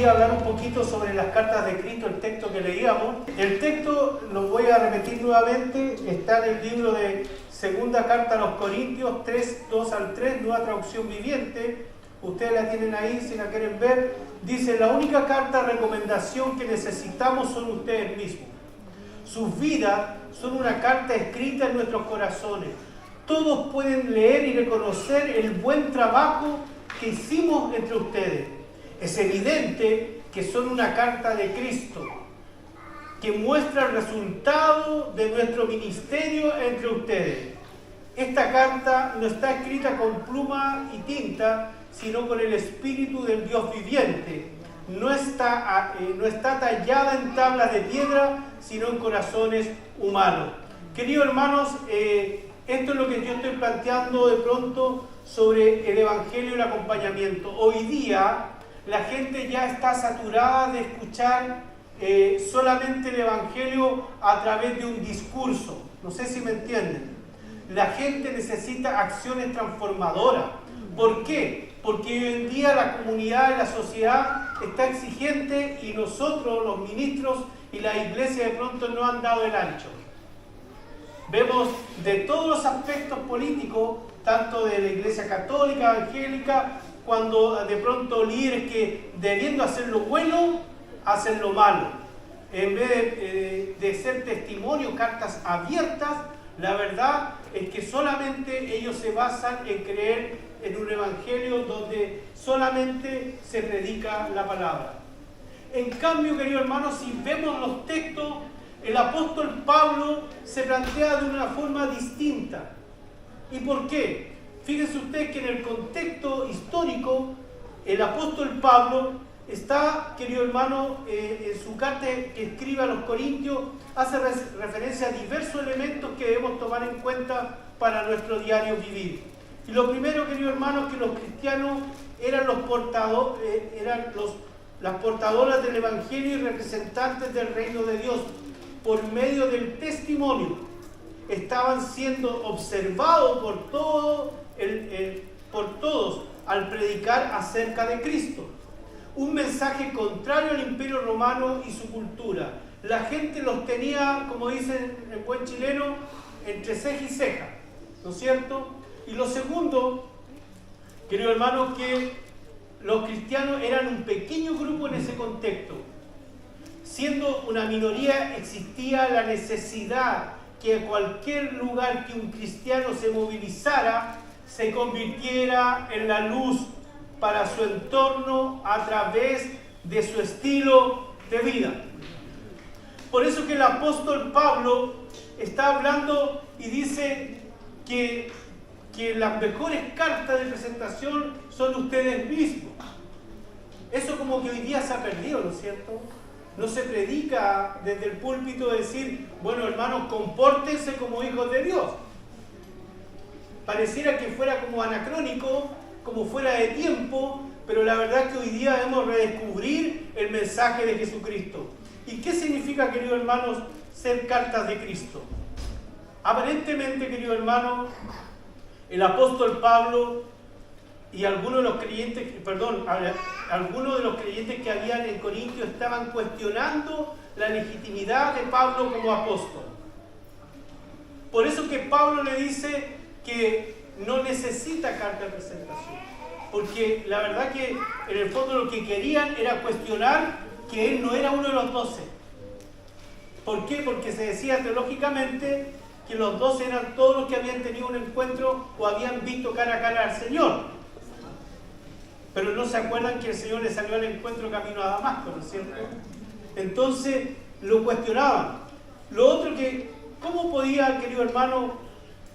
día hablar un poquito sobre las cartas de Cristo, el texto que leíamos. El texto, lo voy a repetir nuevamente, está en el libro de Segunda Carta a los Corintios 3, 2 al 3, nueva traducción viviente. Ustedes la tienen ahí si la quieren ver. Dice: la única carta de recomendación que necesitamos son ustedes mismos. Sus vidas son una carta escrita en nuestros corazones. Todos pueden leer y reconocer el buen trabajo que hicimos entre ustedes. Es evidente que son una carta de Cristo, que muestra el resultado de nuestro ministerio entre ustedes. Esta carta no está escrita con pluma y tinta, sino con el Espíritu del Dios viviente. No está tallada en tablas de piedra, sino en corazones humanos. Queridos hermanos, esto es lo que yo estoy planteando de pronto sobre el Evangelio y el acompañamiento. Hoy día la gente ya está saturada de escuchar solamente el Evangelio a través de un discurso. No sé si me entienden. La gente necesita acciones transformadoras. ¿Por qué? Porque hoy en día la comunidad y la sociedad está exigente y nosotros, los ministros y la iglesia, de pronto no han dado el ancho. Vemos de todos los aspectos políticos, tanto de la iglesia católica, evangélica, cuando de pronto líderes que debiendo hacer lo bueno, hacen lo malo. En vez de ser testimonio, cartas abiertas, la verdad es que solamente ellos se basan en creer en un evangelio donde solamente se predica la palabra. En cambio, queridos hermanos, si vemos los textos, el apóstol Pablo se plantea de una forma distinta. ¿Y por qué? Fíjense ustedes que en el contexto histórico, el apóstol Pablo está, querido hermano, en su carta que escribe a los Corintios, hace referencia a diversos elementos que debemos tomar en cuenta para nuestro diario vivir. Y lo primero, querido hermano, es que los cristianos eran las portadoras del Evangelio y representantes del reino de Dios. Por medio del testimonio, estaban siendo observados por todos al predicar acerca de Cristo. Un mensaje contrario al imperio romano y su cultura. La gente los tenía, como dicen en buen chileno, entre ceja y ceja, ¿no es cierto? Y lo segundo, querido hermano, que los cristianos eran un pequeño grupo en ese contexto. Siendo una minoría, existía la necesidad que a cualquier lugar que un cristiano se movilizara, se convirtiera en la luz para su entorno a través de su estilo de vida. Por eso que el apóstol Pablo está hablando y dice que las mejores cartas de presentación son ustedes mismos. Eso como que hoy día se ha perdido, ¿no es cierto? No se predica desde el púlpito decir, bueno, hermanos, compórtense como hijos de Dios. Pareciera que fuera como anacrónico, como fuera de tiempo, pero la verdad es que hoy día debemos redescubrir el mensaje de Jesucristo. ¿Y qué significa, queridos hermanos, ser cartas de Cristo? Aparentemente, queridos hermanos, el apóstol Pablo y algunos de los creyentes que habían en Corintio estaban cuestionando la legitimidad de Pablo como apóstol. Por eso que Pablo le dice que no necesita carta de presentación, porque la verdad que en el fondo lo que querían era cuestionar que él no era uno de los 12. ¿Por qué? Porque se decía teológicamente que los 12 eran todos los que habían tenido un encuentro o habían visto cara a cara al Señor. Pero no se acuerdan que el Señor le salió al encuentro camino a Damasco, ¿no es cierto? Entonces lo cuestionaban. Lo otro que, ¿cómo podía, querido hermano,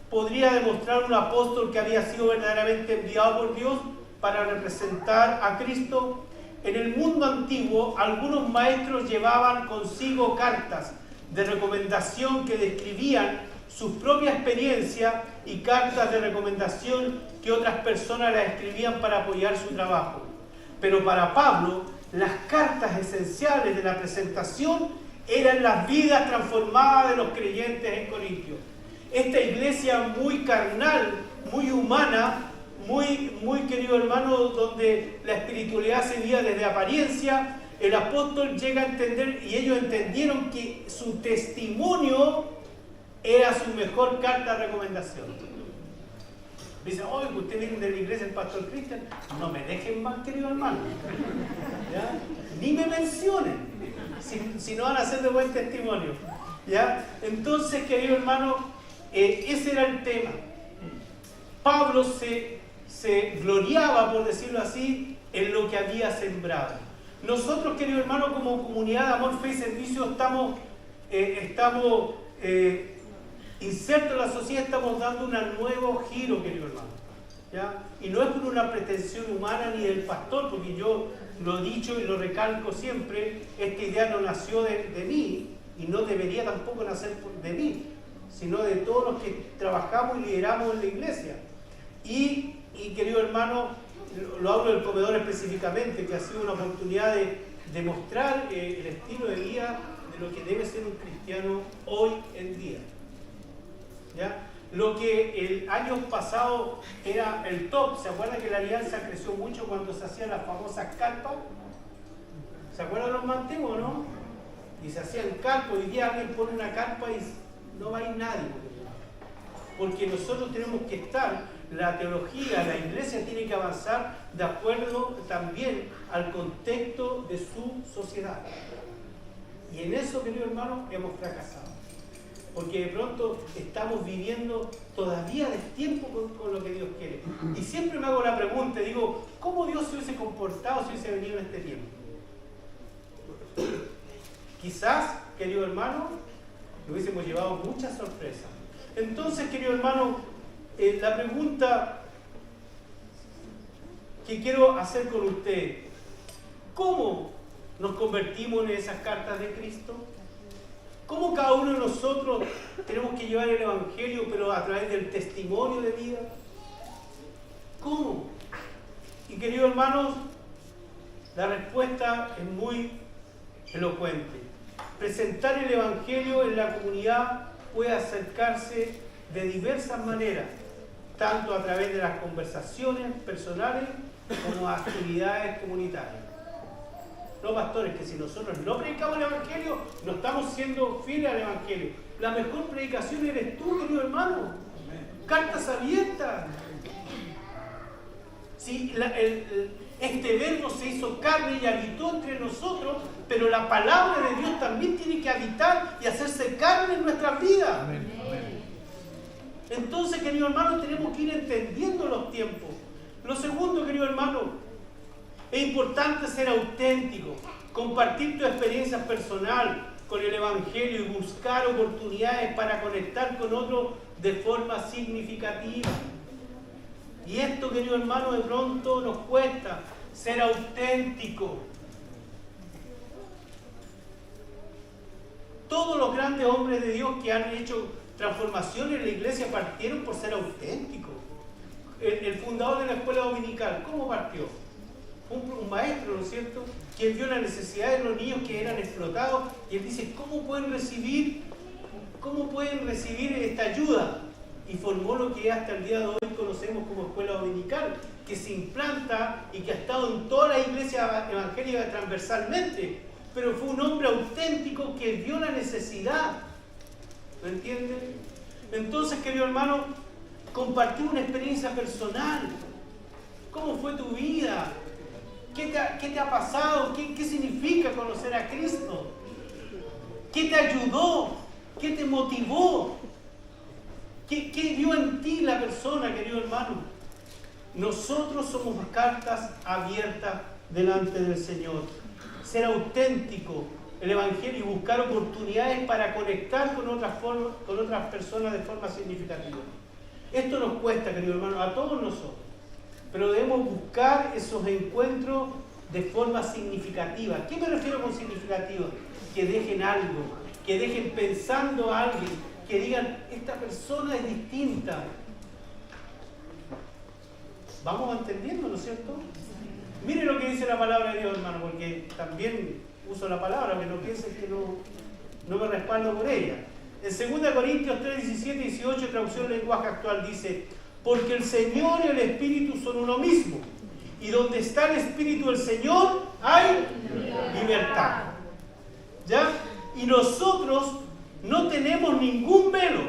podría demostrar un apóstol que había sido verdaderamente enviado por Dios para representar a Cristo? En el mundo antiguo, algunos maestros llevaban consigo cartas de recomendación que describían su propia experiencia y cartas de recomendación que otras personas las escribían para apoyar su trabajo. Pero para Pablo, las cartas esenciales de la presentación eran las vidas transformadas de los creyentes en Corintio. Esta iglesia muy carnal, muy humana, muy querido hermano, donde la espiritualidad se veía desde apariencia, el apóstol llega a entender, y ellos entendieron que su testimonio era su mejor carta de recomendación. Dice, oye, usted viene de la iglesia del pastor Cristian, no me dejen más, querido hermano. ¿Ya? Ni me mencionen, si no van a ser de buen testimonio. ¿Ya? Entonces, querido hermano, ese era el tema. Pablo se gloriaba, por decirlo así, en lo que había sembrado. Nosotros, querido hermano, como comunidad de Amor, Fe y Servicio, estamos insertos en la sociedad, estamos dando un nuevo giro, querido hermano. ¿Ya? Y no es por una pretensión humana ni del pastor, porque yo lo he dicho y lo recalco siempre, esta idea no nació de mí, y no debería tampoco nacer de mí, sino de todos los que trabajamos y lideramos en la iglesia. Y querido hermano, lo hablo del comedor específicamente, que ha sido una oportunidad de mostrar el estilo de vida de lo que debe ser un cristiano hoy en día. ¿Ya? Lo que el año pasado era el top, ¿se acuerdan que la alianza creció mucho cuando se hacían las famosas carpas? ¿Se acuerdan los antiguos, no? Y se hacían carpas, hoy día alguien pone una carpa y no va a ir nadie. Porque nosotros tenemos que estar, la teología, la iglesia tiene que avanzar de acuerdo también al contexto de su sociedad. Y en eso, querido hermano, hemos fracasado. Porque de pronto estamos viviendo todavía de tiempo con lo que Dios quiere. Y siempre me hago la pregunta, digo, ¿cómo Dios se hubiese comportado si hubiese venido en este tiempo? Quizás, querido hermano, le hubiésemos llevado muchas sorpresas. Entonces, querido hermano, la pregunta que quiero hacer con usted, ¿cómo nos convertimos en esas cartas de Cristo? ¿Cómo cada uno de nosotros tenemos que llevar el Evangelio, pero a través del testimonio de vida? ¿Cómo? Y queridos hermanos, la respuesta es muy elocuente. Presentar el Evangelio en la comunidad puede acercarse de diversas maneras, tanto a través de las conversaciones personales como actividades comunitarias. No, pastores, que si nosotros no predicamos el Evangelio, no estamos siendo fieles al Evangelio. La mejor predicación eres tú, querido hermano. Cartas abiertas. Sí, este verbo se hizo carne y habitó entre nosotros, pero la palabra de Dios también tiene que habitar y hacerse carne en nuestras vidas. Entonces, querido hermano, tenemos que ir entendiendo los tiempos. Lo segundo, querido hermano, es importante ser auténtico, compartir tu experiencia personal con el Evangelio y buscar oportunidades para conectar con otros de forma significativa. Y esto, querido hermano, de pronto nos cuesta ser auténtico. Todos los grandes hombres de Dios que han hecho transformaciones en la iglesia partieron por ser auténticos. El fundador de la escuela dominical, ¿cómo partió? Un maestro, ¿no es cierto?, que vio la necesidad de los niños que eran explotados y él dice, ¿cómo pueden recibir esta ayuda? Y formó lo que hasta el día de hoy conocemos como escuela dominical, que se implanta y que ha estado en toda la iglesia evangélica transversalmente, pero fue un hombre auténtico que vio la necesidad. ¿Me entienden? Entonces, querido hermano, compartir una experiencia personal. ¿Cómo fue tu vida? ¿Qué te ha pasado? ¿Qué significa conocer a Cristo? ¿Qué te ayudó? ¿Qué te motivó? ¿Qué vio en ti la persona, querido hermano? Nosotros somos cartas abiertas delante del Señor. Ser auténtico, el Evangelio, y buscar oportunidades para conectar con otras personas de forma significativa. Esto nos cuesta, querido hermano, a todos nosotros. Pero debemos buscar esos encuentros de forma significativa. ¿Qué me refiero con significativa? Que dejen algo, que dejen pensando a alguien, que digan, esta persona es distinta. Vamos entendiendo, ¿no es cierto? Mire lo que dice la palabra de Dios, hermano, porque también uso la palabra, que no piensen que no me respaldo por ella. En 2 Corintios 3, 17 y 18, traducción lenguaje actual, dice, porque el Señor y el Espíritu son uno mismo. Y donde está el Espíritu del Señor, hay libertad. ¿Ya? Y nosotros no tenemos ningún velo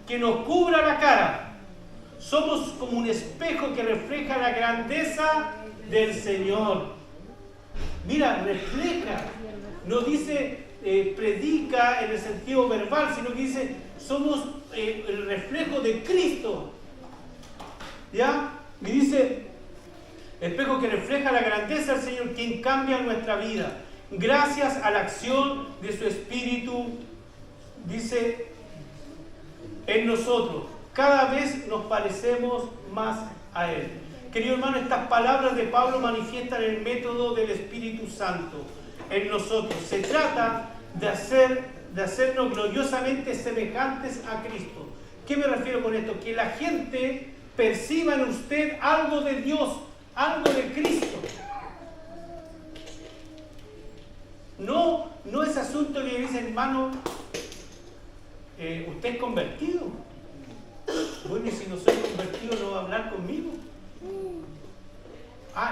que nos cubra la cara. Somos como un espejo que refleja la grandeza del Señor. Mira, refleja. No dice predica en el sentido verbal, sino que dice somos el reflejo de Cristo. ¿Ya? Y dice espejo que refleja la grandeza del Señor, quien cambia nuestra vida. Gracias a la acción de su Espíritu, dice, en nosotros. Cada vez nos parecemos más a Él. Querido hermano, estas palabras de Pablo manifiestan el método del Espíritu Santo en nosotros. Se trata de hacernos gloriosamente semejantes a Cristo. ¿Qué me refiero con esto? Que la gente perciba en usted algo de Dios, algo de Cristo. No es asunto que dice, hermano, usted es convertido. Bueno, y si no soy convertido, no va a hablar conmigo.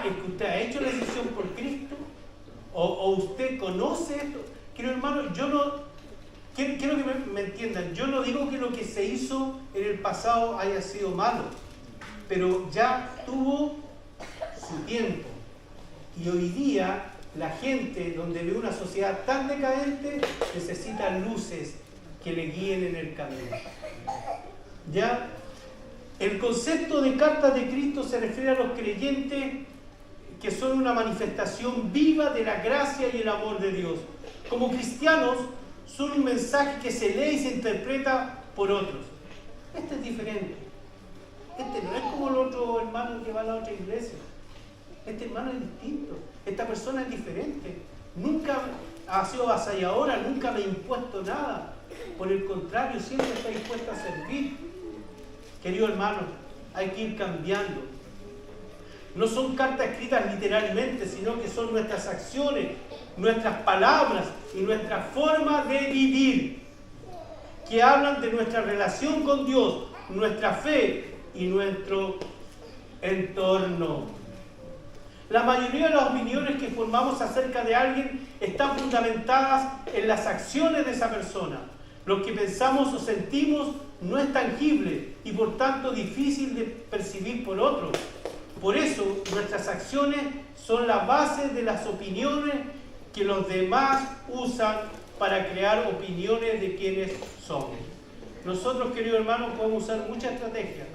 Es que usted ha hecho la decisión por Cristo. O usted conoce esto. Quiero, hermano, yo no quiero que me entiendan. Yo no digo que lo que se hizo en el pasado haya sido malo, pero ya tuvo su tiempo. Y hoy día la gente, donde ve una sociedad tan decadente, necesita luces que le guíen en el camino. ¿Ya? El concepto de cartas de Cristo se refiere a los creyentes que son una manifestación viva de la gracia y el amor de Dios. Como cristianos, son un mensaje que se lee y se interpreta por otros. Este es diferente. Este no es como el otro hermano que va a la otra iglesia. Este hermano es distinto. Esta persona es diferente. Nunca ha sido avasalladora, nunca me ha impuesto nada. Por el contrario, siempre está dispuesta a servir. Querido hermano, hay que ir cambiando. No son cartas escritas literalmente, sino que son nuestras acciones, nuestras palabras y nuestra forma de vivir, que hablan de nuestra relación con Dios, nuestra fe y nuestro entorno. La mayoría de las opiniones que formamos acerca de alguien están fundamentadas en las acciones de esa persona. Lo que pensamos o sentimos no es tangible y por tanto difícil de percibir por otros. Por eso nuestras acciones son la base de las opiniones que los demás usan para crear opiniones de quienes somos. Nosotros, queridos hermanos, podemos usar muchas estrategias,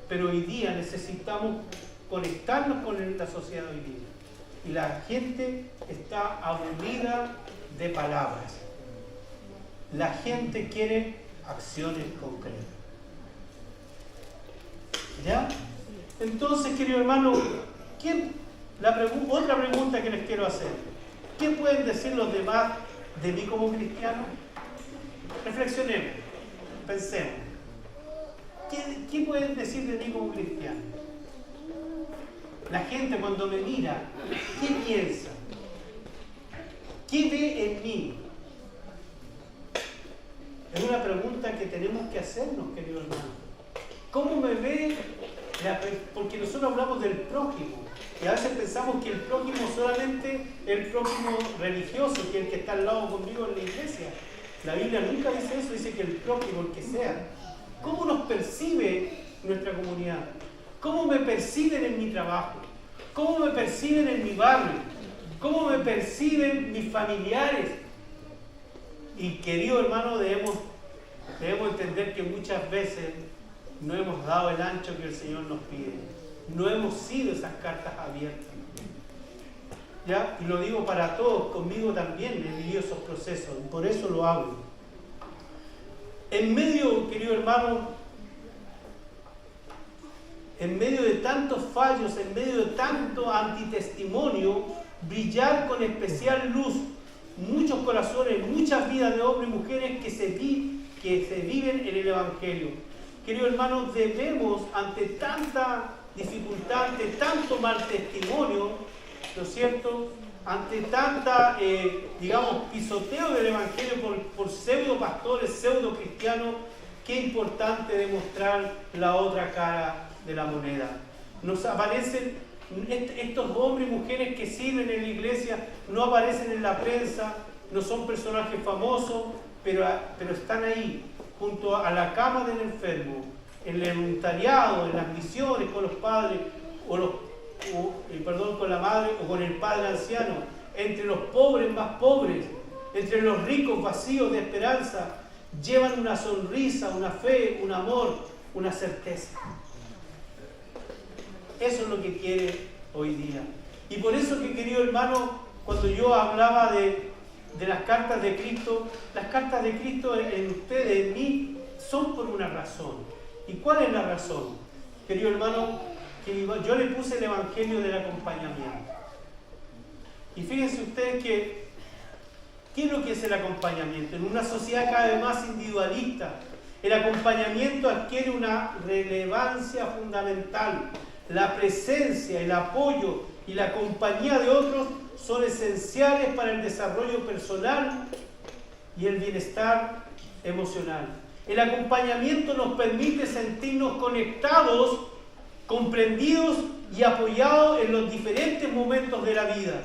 pero hoy día necesitamos conectarnos con la sociedad hoy día. Y la gente está aburrida de palabras. La gente quiere acciones concretas. ¿Ya? Entonces, querido hermano, otra pregunta que les quiero hacer. ¿Qué pueden decir los demás de mí como cristiano? Reflexionemos, pensemos. ¿Qué pueden decir de mí como cristiano? La gente cuando me mira, ¿qué piensa? ¿Qué ve en mí? Es una pregunta que tenemos que hacernos, querido hermano. ¿Cómo me ve? Porque nosotros hablamos del prójimo y a veces pensamos que el prójimo solamente es el prójimo religioso, que es el que está al lado conmigo en la iglesia. La Biblia nunca dice eso, dice que el prójimo, el que sea. ¿Cómo nos percibe nuestra comunidad? ¿Cómo me perciben en mi trabajo? ¿Cómo me perciben en mi barrio? ¿Cómo me perciben mis familiares? Y querido hermano, debemos entender que muchas veces no hemos dado el ancho que el Señor nos pide. No hemos sido esas cartas abiertas. ¿Ya? Y lo digo para todos, conmigo también he vivido esos procesos, y por eso lo hablo. En medio, querido hermano, en medio de tantos fallos, en medio de tanto antitestimonio, brillar con especial luz muchos corazones, muchas vidas de hombres y mujeres que se viven en el Evangelio. Queridos hermanos, debemos, ante tanta dificultad, ante tanto mal testimonio, ¿no es cierto?, ante tanta, pisoteo del Evangelio por pseudo pastores, pseudo cristianos, qué importante demostrar la otra cara de la moneda. Nos aparecen Estos hombres y mujeres que sirven en la iglesia no aparecen en la prensa, no son personajes famosos, pero están ahí, junto a la cama del enfermo, en el voluntariado, en las misiones con los padres, con la madre o con el padre anciano, entre los pobres más pobres, entre los ricos vacíos de esperanza, llevan una sonrisa, una fe, un amor, una certeza. Eso es lo que quiere hoy día. Y por eso que, querido hermano, cuando yo hablaba de las cartas de Cristo, las cartas de Cristo en ustedes, en mí, son por una razón. ¿Y cuál es la razón? Querido hermano, que yo le puse el evangelio del acompañamiento. Y fíjense ustedes que, ¿qué es lo que es el acompañamiento? En una sociedad cada vez más individualista, el acompañamiento adquiere una relevancia fundamental. La presencia, el apoyo y la compañía de otros son esenciales para el desarrollo personal y el bienestar emocional. El acompañamiento nos permite sentirnos conectados, comprendidos y apoyados en los diferentes momentos de la vida.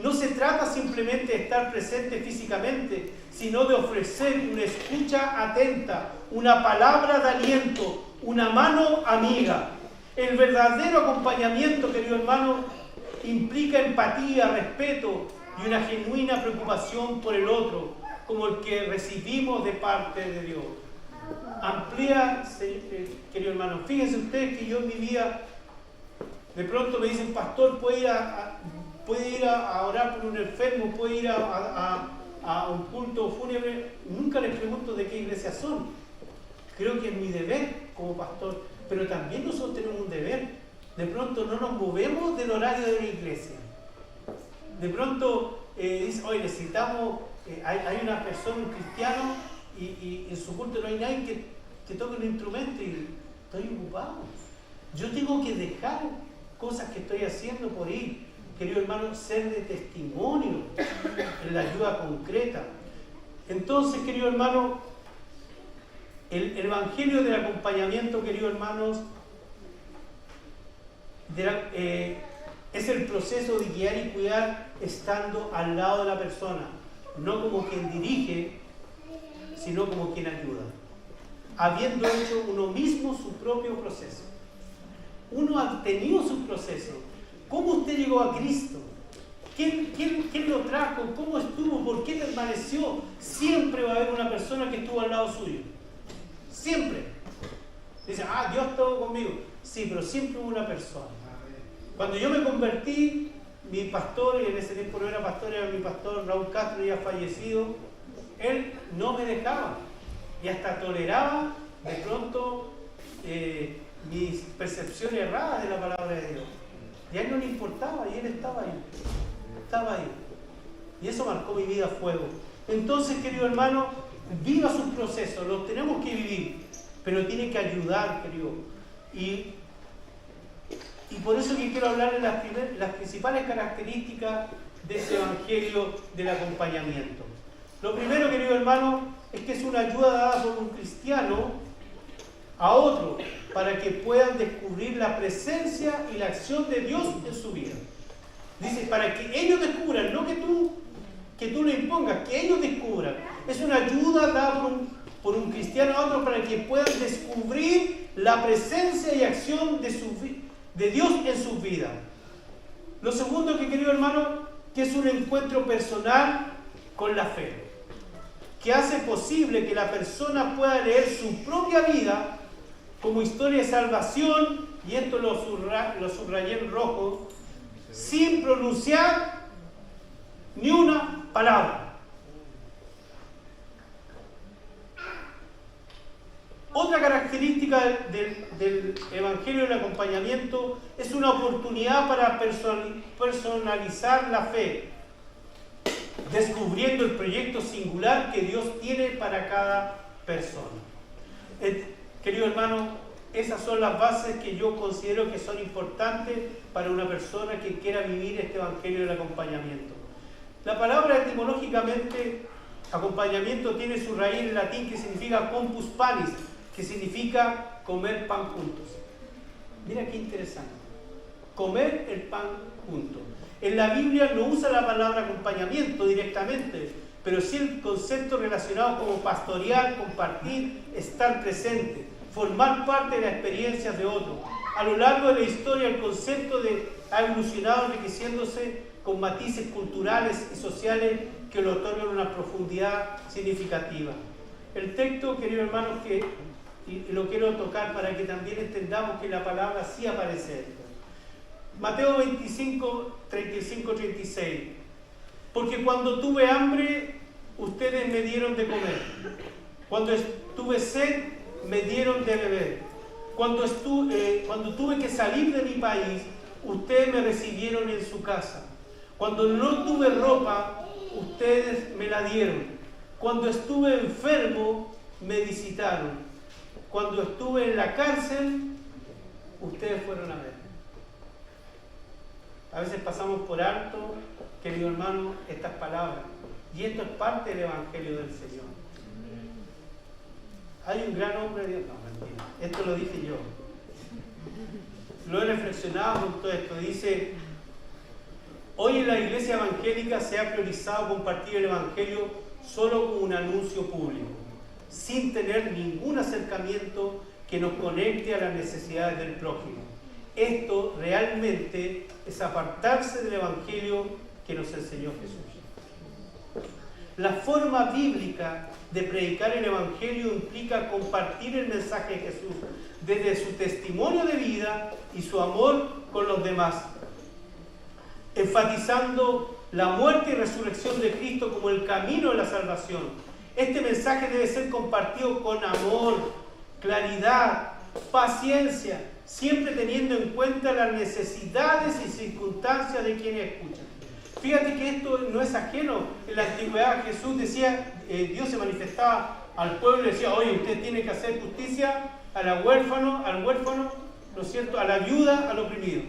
No se trata simplemente de estar presente físicamente, sino de ofrecer una escucha atenta, una palabra de aliento, una mano amiga. El verdadero acompañamiento, querido hermano, implica empatía, respeto y una genuina preocupación por el otro, como el que recibimos de parte de Dios. Amplía, querido hermano, fíjense ustedes que yo en mi vida, de pronto me dicen, pastor, puede ir a orar por un enfermo, puede ir a un culto fúnebre. Nunca les pregunto de qué iglesia son. Creo que es mi deber como pastor, pero también nosotros tenemos un deber. De pronto no nos movemos del horario de la iglesia. De pronto dice, oye, necesitamos, hay una persona, un cristiano, y en su culto no hay nadie que toque un instrumento y estoy ocupado. Yo tengo que dejar cosas que estoy haciendo por ir, querido hermano, ser de testimonio en la ayuda concreta. Entonces, querido hermano, el evangelio del acompañamiento, queridos hermanos, es el proceso de guiar y cuidar estando al lado de la persona, no como quien dirige, sino como quien ayuda, habiendo hecho uno mismo su propio proceso. Uno ha tenido su proceso. ¿Cómo usted llegó a Cristo? ¿Quién lo trajo? ¿Cómo estuvo? ¿Por qué permaneció? Siempre va a haber una persona que estuvo al lado suyo. Siempre. Dice, Dios estuvo conmigo. Sí, pero siempre hubo una persona. Cuando yo me convertí, mi pastor, y en ese tiempo no era pastor, era mi pastor Raúl Castro, ya fallecido, él no me dejaba y hasta toleraba de pronto mis percepciones erradas de la palabra de Dios. Y a él no le importaba y él estaba ahí. Y eso marcó mi vida a fuego. Entonces, querido hermano, viva sus procesos, los tenemos que vivir, pero tiene que ayudar, querido. Y por eso que quiero hablar de las principales características de este evangelio del acompañamiento. Lo primero, querido hermano, es que es una ayuda dada por un cristiano a otro para que puedan descubrir la presencia y la acción de Dios en su vida. Dice, para que ellos descubran, no que tú le impongas, que ellos descubran. Es una ayuda dada por un cristiano a otro para que puedan descubrir la presencia y acción de Dios en sus vidas. Lo segundo, que querido hermano, que es un encuentro personal con la fe, que hace posible que la persona pueda leer su propia vida como historia de salvación, y esto lo subrayé en rojo, sin pronunciar ni una palabra. Otra característica del Evangelio del acompañamiento es una oportunidad para personalizar la fe, descubriendo el proyecto singular que Dios tiene para cada persona. Querido hermano, esas son las bases que yo considero que son importantes para una persona que quiera vivir este Evangelio del acompañamiento. La palabra etimológicamente acompañamiento tiene su raíz en latín que significa compus panis, que significa comer pan juntos. Mira qué interesante. comer el pan juntos. En la Biblia no usa la palabra acompañamiento directamente, pero sí el concepto relacionado como pastorear, compartir, estar presente, formar parte de las experiencias de otros. A lo largo de la historia el concepto ha evolucionado enriqueciéndose con matices culturales y sociales que le otorgan una profundidad significativa. El texto, queridos hermanos, y lo quiero tocar para que también entendamos que la palabra sí aparece. Mateo 25, 35, 36. Porque cuando tuve hambre, ustedes me dieron de comer. Cuando tuve sed, me dieron de beber. Cuando tuve que salir de mi país, ustedes me recibieron en su casa. Cuando no tuve ropa, ustedes me la dieron. Cuando estuve enfermo, me visitaron. Cuando estuve en la cárcel, ustedes fueron a ver. A veces pasamos por alto, querido hermano, estas palabras. Y esto es parte del Evangelio del Señor. Hay un gran hombre de Dios. No, mentira. Esto lo dije yo. Lo he reflexionado con todo esto. Dice, hoy en la iglesia evangélica se ha priorizado compartir el Evangelio solo como un anuncio público, sin tener ningún acercamiento que nos conecte a las necesidades del prójimo. Esto realmente es apartarse del Evangelio que nos enseñó Jesús. La forma bíblica de predicar el Evangelio implica compartir el mensaje de Jesús desde su testimonio de vida y su amor con los demás, enfatizando la muerte y resurrección de Cristo como el camino de la salvación. Este mensaje debe ser compartido con amor, claridad, paciencia, siempre teniendo en cuenta las necesidades y circunstancias de quienes escuchan. Fíjate que esto no es ajeno. En la antigüedad Jesús decía, Dios se manifestaba al pueblo y decía, oye, usted tiene que hacer justicia al huérfano, ¿no es cierto?, a la viuda, al oprimido.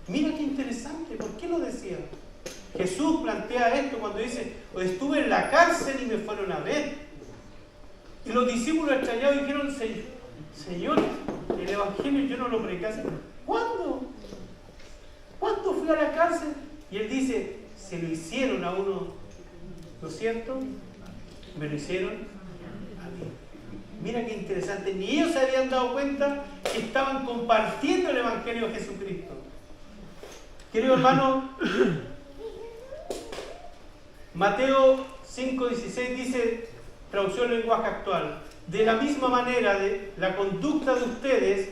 Mira qué interesante, ¿por qué lo decía? Jesús plantea esto cuando dice, estuve en la cárcel y me fueron a ver. Y los discípulos extrañados dijeron, Señor, el Evangelio yo no lo prediqué. ¿Cuándo? ¿Cuándo fui a la cárcel? Y él dice, se lo hicieron a uno, ¿no es cierto? Me lo hicieron a mí. Mira qué interesante, ni ellos se habían dado cuenta que estaban compartiendo el Evangelio de Jesucristo. Querido hermano, Mateo 5:16 dice, traducción lenguaje actual, de la misma manera la conducta de ustedes,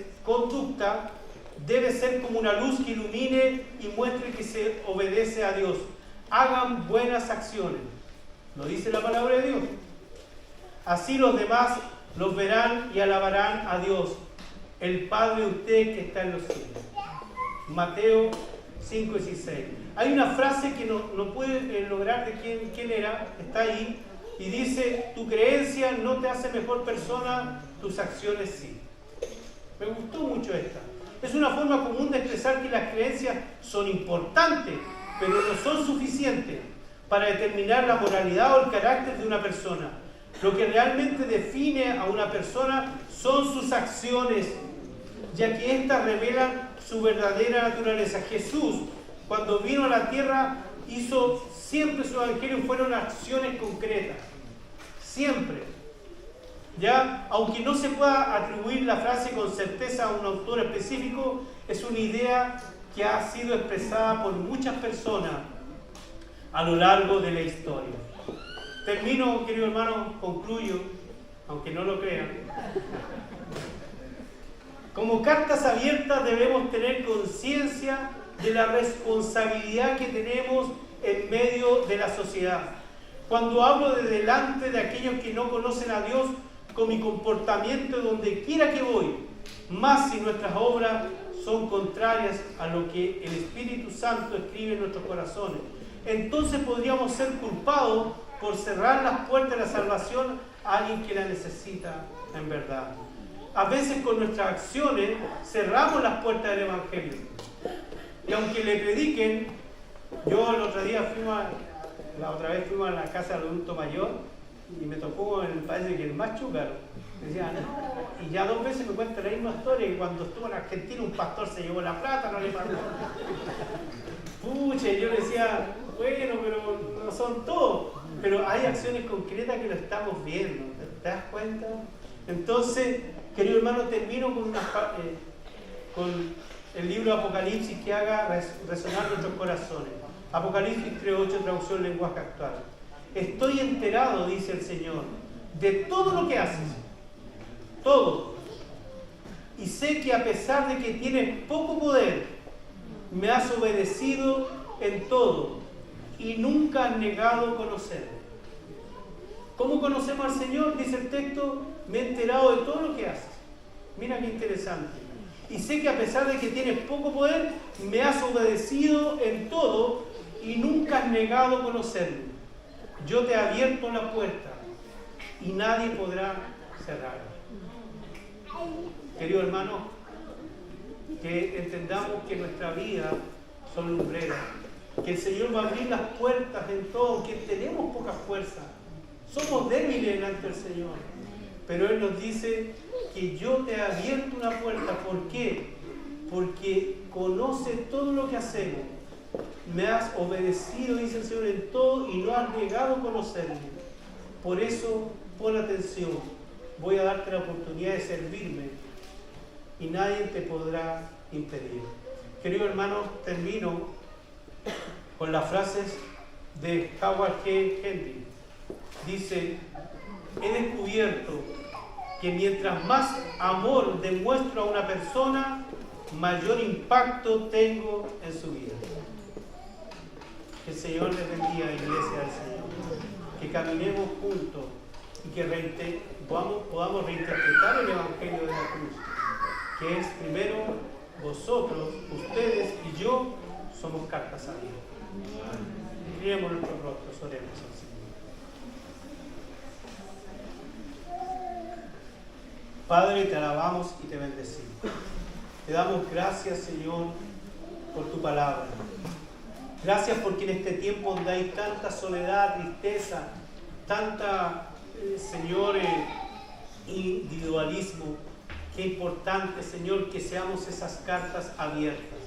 debe ser como una luz que ilumine y muestre que se obedece a Dios. Hagan buenas acciones. Lo dice la palabra de Dios. Así los demás los verán y alabarán a Dios, el Padre de ustedes que está en los cielos. Mateo 5:16. Hay una frase que no puede lograr de quién era, está ahí, y dice, tu creencia no te hace mejor persona, tus acciones sí. Me gustó mucho esta. Es una forma común de expresar que las creencias son importantes, pero no son suficientes para determinar la moralidad o el carácter de una persona. Lo que realmente define a una persona son sus acciones, ya que éstas revelan su verdadera naturaleza. Jesús, cuando vino a la tierra, hizo siempre su evangelio, fueron acciones concretas. Siempre. Ya, aunque no se pueda atribuir la frase con certeza a un autor específico, es una idea que ha sido expresada por muchas personas a lo largo de la historia. Termino, querido hermano, concluyo, aunque no lo crean. Como cartas abiertas debemos tener conciencia de la responsabilidad que tenemos en medio de la sociedad. Cuando hablo de delante de aquellos que no conocen a Dios, con mi comportamiento donde quiera que voy, más si nuestras obras son contrarias a lo que el Espíritu Santo escribe en nuestros corazones, entonces podríamos ser culpados por cerrar las puertas de la salvación a alguien que la necesita en verdad. A veces con nuestras acciones cerramos las puertas del Evangelio. Y aunque le prediquen, yo la otra vez fuimos a la casa del adulto mayor y me tocó, me parece que el más chúcaro. Decía, no, y ya 2 veces me cuenta la misma historia, que cuando estuvo en Argentina un pastor se llevó la plata, no le pagó. Pucha, yo le decía, bueno, pero no son todos. Pero hay acciones concretas que lo estamos viendo, ¿te das cuenta? Entonces, querido hermano, termino con el libro de Apocalipsis que haga resonar nuestros corazones. Apocalipsis 3:8, traducción lenguaje actual. Estoy enterado, dice el Señor, de todo lo que haces, todo. Y sé que a pesar de que tienes poco poder, me has obedecido en todo y nunca has negado conocerme. ¿Cómo conocemos al Señor? Dice el texto, me he enterado de todo lo que haces. Mira qué interesante. Y sé que a pesar de que tienes poco poder, me has obedecido en todo y nunca has negado conocerme. Yo te he abierto la puerta y nadie podrá cerrarla. Querido hermano, que entendamos que nuestra vida son lumbreras, que el Señor va a abrir las puertas en todo, que tenemos poca fuerza, somos débiles delante del Señor, pero Él nos dice que yo te he abierto una puerta. ¿Por qué? Porque conoce todo lo que hacemos, me has obedecido, dice el Señor, en todo y no has negado conocerme. Por eso pon atención, voy a darte la oportunidad de servirme y nadie te podrá impedir. Querido hermano, termino con las frases de Howard G. Hendry. Dice, he descubierto que mientras más amor demuestro a una persona, mayor impacto tengo en su vida. Que el Señor les bendiga, iglesia del Señor. Que caminemos juntos y que podamos reinterpretar el Evangelio de la cruz, que es primero vosotros, ustedes y yo somos cartas abiertas. Inclinemos nuestros rostros, oremos al Señor. Padre, te alabamos y te bendecimos. Te damos gracias, Señor, por tu palabra. Gracias porque en este tiempo donde hay tanta soledad, tristeza, tanta, Señor, individualismo, qué importante, Señor, que seamos esas cartas abiertas.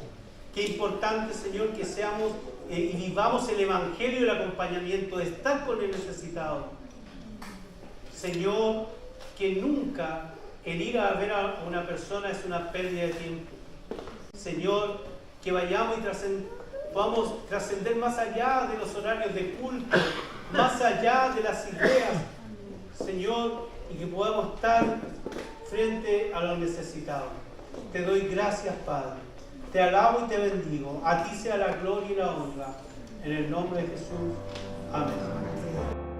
Qué importante, Señor, que seamos y vivamos el Evangelio y el acompañamiento de estar con el necesitado. Señor, que nunca el ir a ver a una persona es una pérdida de tiempo. Señor, que vayamos y podamos trascender más allá de los horarios de culto, más allá de las ideas, Señor, y que podamos estar frente a los necesitados. Te doy gracias, Padre. Te alabo y te bendigo. A ti sea la gloria y la honra. En el nombre de Jesús. Amén.